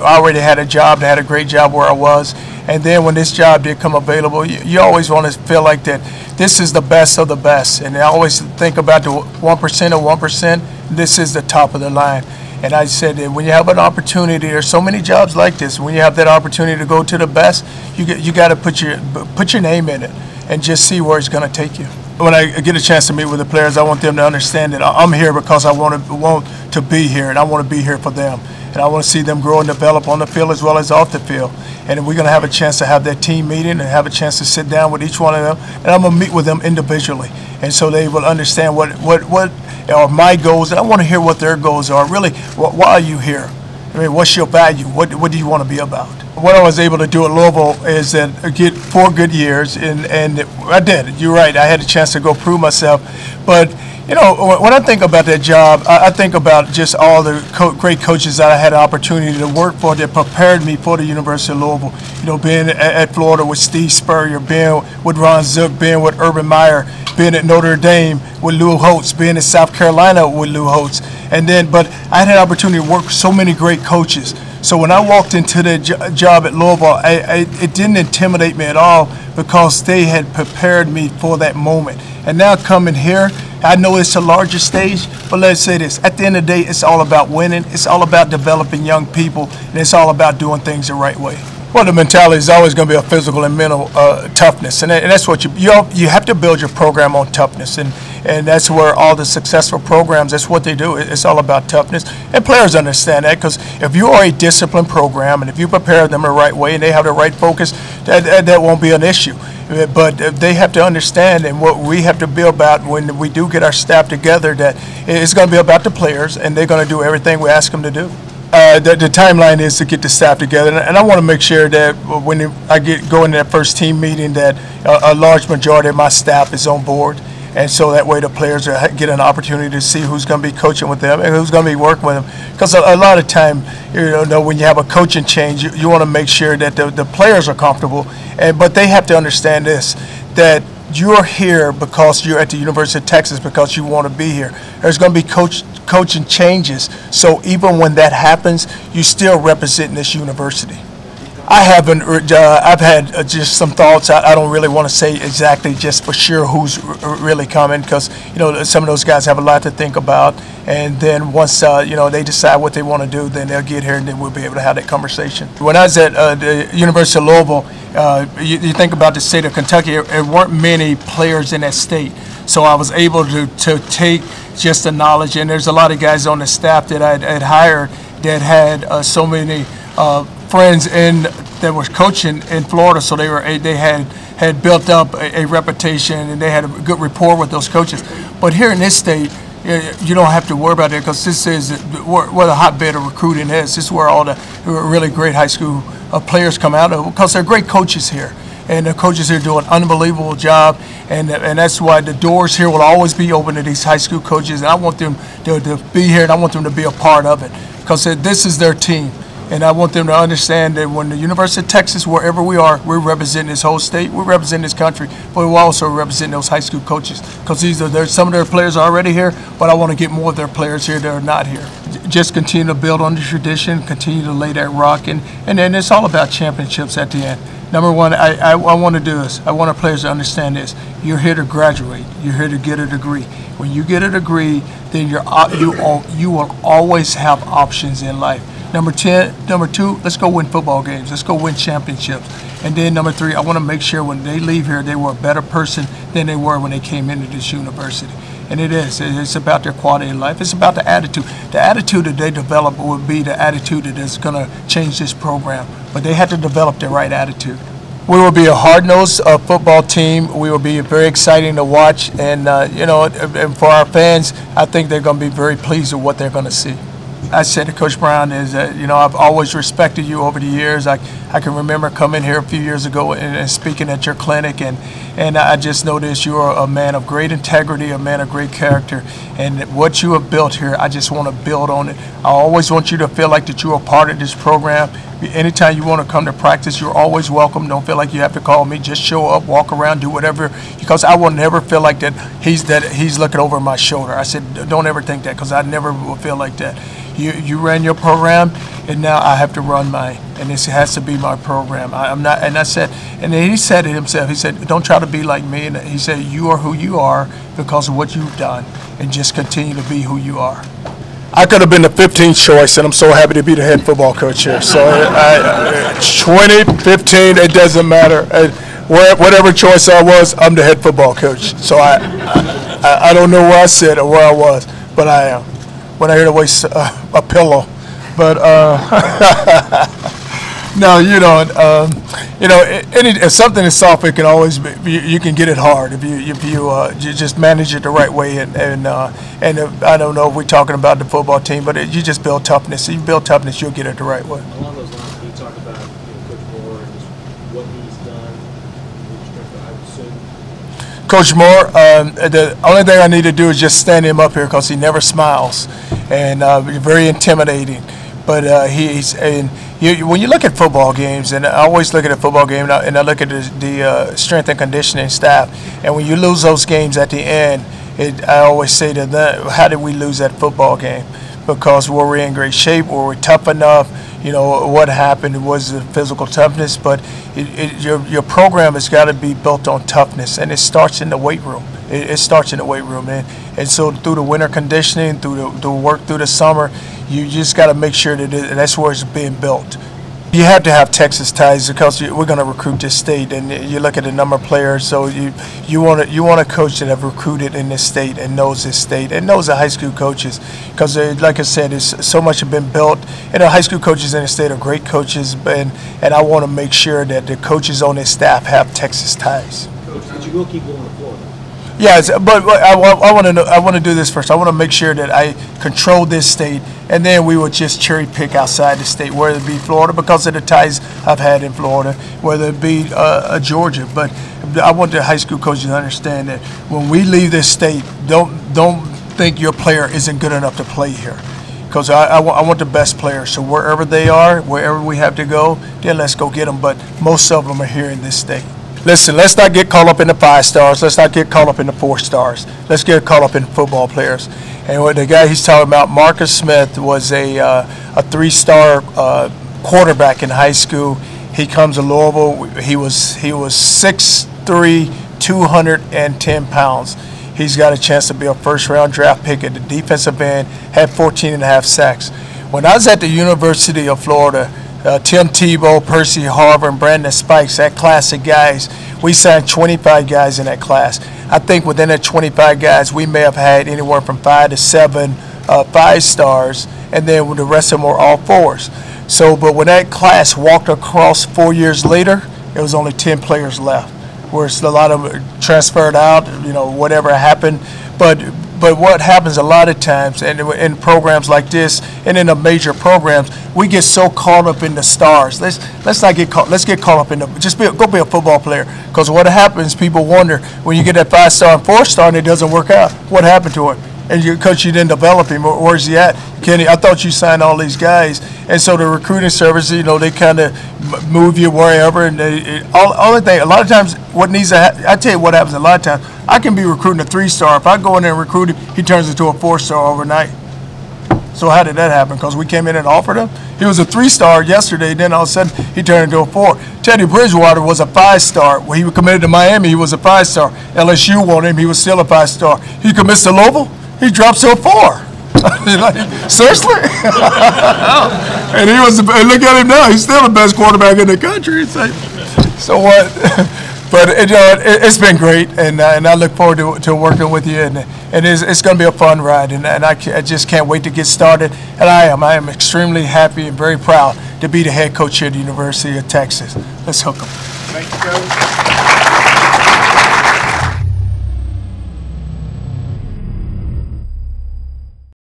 I already had a job, I had a great job where I was, and then when this job did come available, you always want to feel like that this is the best of the best, and I always think about the 1% of 1%, this is the top of the line. And I said that when you have an opportunity, there's so many jobs like this, when you have that opportunity to go to the best, you got to put your name in it and just see where it's going to take you. When I get a chance to meet with the players, I want them to understand that I'm here because I want to be here, and I want to be here for them. And I want to see them grow and develop on the field as well as off the field. And we're going to have a chance to have that team meeting and have a chance to sit down with each one of them. And I'm going to meet with them individually. And so they will understand what are my goals. And I want to hear what their goals are. Really, why are you here? I mean, what's your value? What do you want to be about? What I was able to do at Louisville is that get 4 good years, and I did. You're right. I had a chance to go prove myself. But you know, when I think about that job, I think about just all the great coaches that I had an opportunity to work for that prepared me for the University of Louisville. You know, being at Florida with Steve Spurrier, being with Ron Zook, being with Urban Meyer, being at Notre Dame with Lou Holtz, being in South Carolina with Lou Holtz. And then, but I had an opportunity to work with so many great coaches. So when I walked into the job at Louisville, it didn't intimidate me at all because they had prepared me for that moment. And now coming here, I know it's a larger stage, but let's say this. At the end of the day, it's all about winning. It's all about developing young people, and it's all about doing things the right way. Well, the mentality is always going to be a physical and mental toughness, and that's what you have to build your program on toughness, and that's where all the successful programs, that's what they do. It's all about toughness, and players understand that because if you are a disciplined program and if you prepare them the right way and they have the right focus, that won't be an issue. But they have to understand, and what we have to be about when we do get our staff together, that it's going to be about the players, and they're going to do everything we ask them to do. The timeline is to get the staff together, and I want to make sure that when I go into that first team meeting that a large majority of my staff is on board, and so that way the players get an opportunity to see who's going to be coaching with them and who's going to be working with them. Because a lot of time, you know, when you have a coaching change, you want to make sure that the players are comfortable, but they have to understand this, that you're here because you're at the University of Texas because you want to be here. There's going to be coaching changes, so even when that happens, you still represent this university. I haven't. I've had just some thoughts. I don't really want to say exactly just for sure who's really coming because you know some of those guys have a lot to think about. And then once you know they decide what they want to do, then they'll get here and then we'll be able to have that conversation. When I was at the University of Louisville, you think about the state of Kentucky. There weren't many players in that state, so I was able to take just the knowledge. And there's a lot of guys on the staff that I'd hired that had so many friends that was coaching in Florida, so they had built up a reputation and they had a good rapport with those coaches. But here in this state, you don't have to worry about it because this is where the hotbed of recruiting is. This is where all the really great high school players come out of because they're great coaches here. And the coaches here do an unbelievable job, and that's why the doors here will always be open to these high school coaches. And I want them to be here, and I want them to be a part of it because this is their team. And I want them to understand that when the University of Texas, wherever we are, we're representing this whole state, we're representing this country, but we're also representing those high school coaches because some of their players are already here, but I want to get more of their players here that are not here. Just continue to build on the tradition, continue to lay that rock, and then it's all about championships at the end. Number one, I want to do this. I want our players to understand this. You're here to graduate. You're here to get a degree. When you get a degree, then you will always have options in life. Number two, let's go win football games. Let's go win championships. And then number 3, I want to make sure when they leave here, they were a better person than they were when they came into this university. And it is. It's about their quality of life. It's about the attitude. The attitude that they develop would be the attitude that is going to change this program. But they have to develop the right attitude. We will be a hard-nosed football team. We will be very exciting to watch. And, you know, and for our fans, I think they're going to be very pleased with what they're going to see. I said to Coach Brown is that, you know, I've always respected you over the years. I can remember coming here a few years ago and speaking at your clinic, and I just noticed you are a man of great integrity, a man of great character, and what you have built here, I just want to build on it. I always want you to feel like that you're a part of this program. Anytime you want to come to practice, you're always welcome. Don't feel like you have to call me. Just show up, walk around, do whatever, because I will never feel like that he's looking over my shoulder. I said, don't ever think that, because I never will feel like that. You ran your program, and now I have to run mine, and this has to be my program. I'm not, and I said, and then he said it himself. He said, "Don't try to be like me." And he said, "You are who you are because of what you've done, and just continue to be who you are." I could have been the 15th choice, and I'm so happy to be the head football coach here. So 20, 15, it doesn't matter. Whatever choice I was, I'm the head football coach. So I don't know where I sit or where I was, but I am. When I hear the voice, a pillow. But no, if something is soft, it can always be. You can get it hard if you just manage it the right way. And I don't know if we're talking about the football team, but you just build toughness. If you build toughness, you'll get it the right way. Along those lines, can you talk about Coach Moore and just what he's done? I would assume. Coach Moore, the only thing I need to do is just stand him up here because he never smiles, and very intimidating. But when you look at football games, and I always look at a football game, and I look at the strength and conditioning staff, and when you lose those games at the end, I always say to them, how did we lose that football game? Because were we in great shape? Were we tough enough? What happened was the physical toughness, but your program has got to be built on toughness, and it starts in the weight room. It starts in the weight room, and so through the winter conditioning, through the work through the summer, you just got to make sure that that's where it's being built. You have to have Texas ties because we're going to recruit this state, and you look at the number of players. So you want a coach that have recruited in this state and knows this state and knows the high school coaches, because like I said, so much has been built, and the high school coaches in the state are great coaches, and I want to make sure that the coaches on this staff have Texas ties. Coach, but you will keep going to Florida. Yes, but I want to do this first. I want to make sure that I control this state, and then we would just cherry pick outside the state, whether it be Florida because of the ties I've had in Florida, whether it be Georgia. But I want the high school coaches to understand that when we leave this state, don't think your player isn't good enough to play here, because I want the best players. So wherever they are, wherever we have to go, then let's go get them. But most of them are here in this state. Listen, let's not get caught up in the 5 stars. Let's not get caught up in the 4 stars. Let's get caught up in football players. And what the guy he's talking about, Marcus Smith, was a 3-star quarterback in high school. He comes to Louisville. He was 6'3", 210 pounds. He's got a chance to be a first-round draft pick at the defensive end, had 14.5 sacks. When I was at the University of Florida, Tim Tebow, Percy Harvin, and Brandon Spikes, that class of guys, we signed 25 guys in that class. I think within that 25 guys, we may have had anywhere from 5 to 7 5-stars, and then the rest of them were all 4s. So, but when that class walked across 4 years later, it was only 10 players left, whereas a lot of them transferred out, whatever happened. But what happens a lot of times, and in programs like this, and in the major programs, we get so caught up in the stars. Let's not get caught. Let's get caught up in go be a football player. Because what happens, people wonder when you get that 5-star and 4-star and it doesn't work out. What happened to it? And because you didn't develop him, where's he at? Kenny, I thought you signed all these guys, and so the recruiting service, they kind of move you wherever. And only thing, a lot of times, what needs to happen, I tell you what happens a lot of times. I can be recruiting a 3-star. If I go in there and recruit him, he turns into a 4-star overnight. So how did that happen? Because we came in and offered him. He was a 3-star yesterday. Then all of a sudden he turned into a 4. Teddy Bridgewater was a 5-star. When he was committed to Miami, he was a 5-star. LSU wanted him. He was still a 5-star. He commits to Louisville. He drops to a 4. Seriously? And look at him now. He's still the best quarterback in the country. It's like, so what? But it's been great, and I look forward to working with you, and it's going to be a fun ride, and I just can't wait to get started. And I am extremely happy and very proud to be the head coach here at the University of Texas. Let's hook 'em. Thank you, Coach.